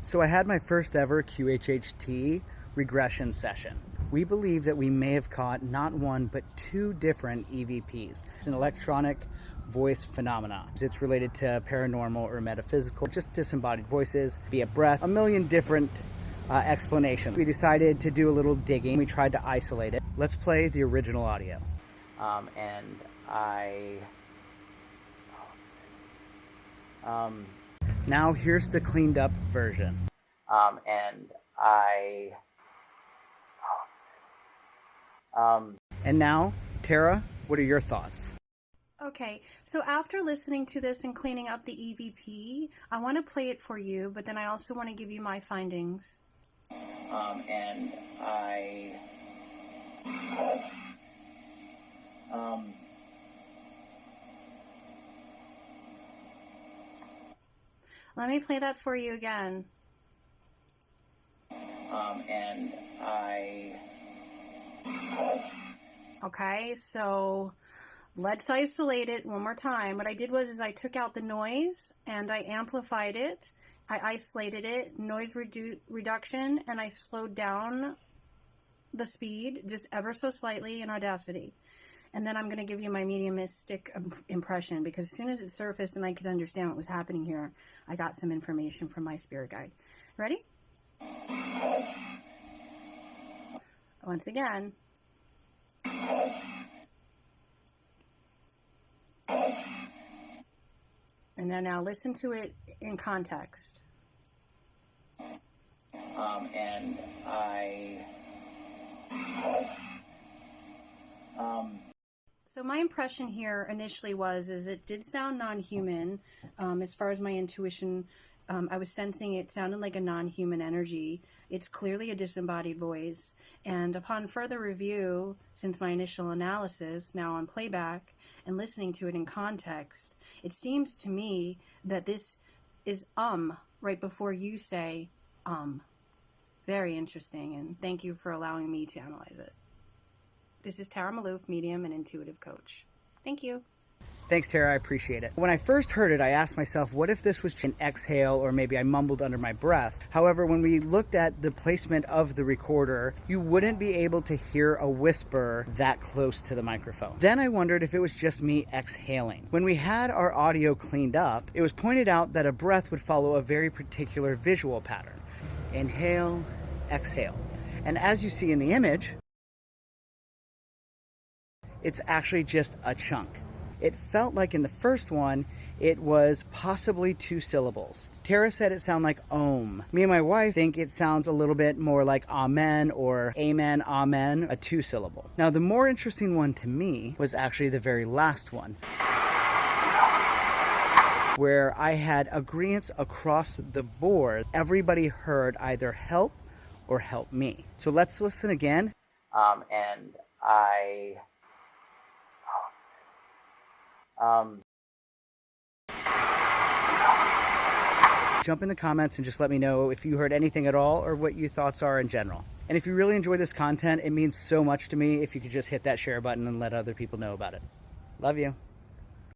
So I had my first ever QHHT regression session. We believe that we may have caught not one, but two different EVPs. It's an electronic voice phenomena. It's related to paranormal or metaphysical, just disembodied voices, be it breath, a million different explanations. We decided to do a little digging. We tried to isolate it. Let's play the original audio. Now here's the cleaned up version. And now, Tara, what are your thoughts? Okay, so after listening to this and cleaning up the EVP, I want to play it for you, but then I also want to give you my findings. Let me play that for you again. Okay, so let's isolate it one more time. What I did was I took out the noise and I amplified it. I isolated it, noise reduction, and I slowed down the speed just ever so slightly in Audacity. And then I'm going to give you my mediumistic impression, because as soon as it surfaced and I could understand what was happening here, I got some information from my spirit guide. Ready? Once again. And then now listen to it in context. So my impression here initially is it did sound non-human. As far as my intuition, I was sensing it sounded like a non-human energy. It's clearly a disembodied voice. And upon further review, since my initial analysis, now on playback, and listening to it in context, it seems to me that this is right before you say Very interesting, and thank you for allowing me to analyze it. This is Tara Maloof, medium and intuitive coach. Thank you. Thanks, Tara. I appreciate it. When I first heard it, I asked myself, what if this was an exhale, or maybe I mumbled under my breath? However, when we looked at the placement of the recorder, you wouldn't be able to hear a whisper that close to the microphone. Then I wondered if it was just me exhaling. When we had our audio cleaned up, it was pointed out that a breath would follow a very particular visual pattern. Inhale, exhale. And as you see in the image, it's actually just a chunk. It felt like in the first one, it was possibly 2 syllables. Tara said it sounded like Om. Me and my wife think it sounds a little bit more like Amen or Amen, Amen, a 2 syllable. Now, the more interesting one to me was actually the very last one, where I had agreements across the board. Everybody heard either help or help me. So let's listen again. Jump in the comments and just let me know if you heard anything at all or what your thoughts are in general. And if you really enjoy this content, it means so much to me if you could just hit that share button and let other people know about it. Love you.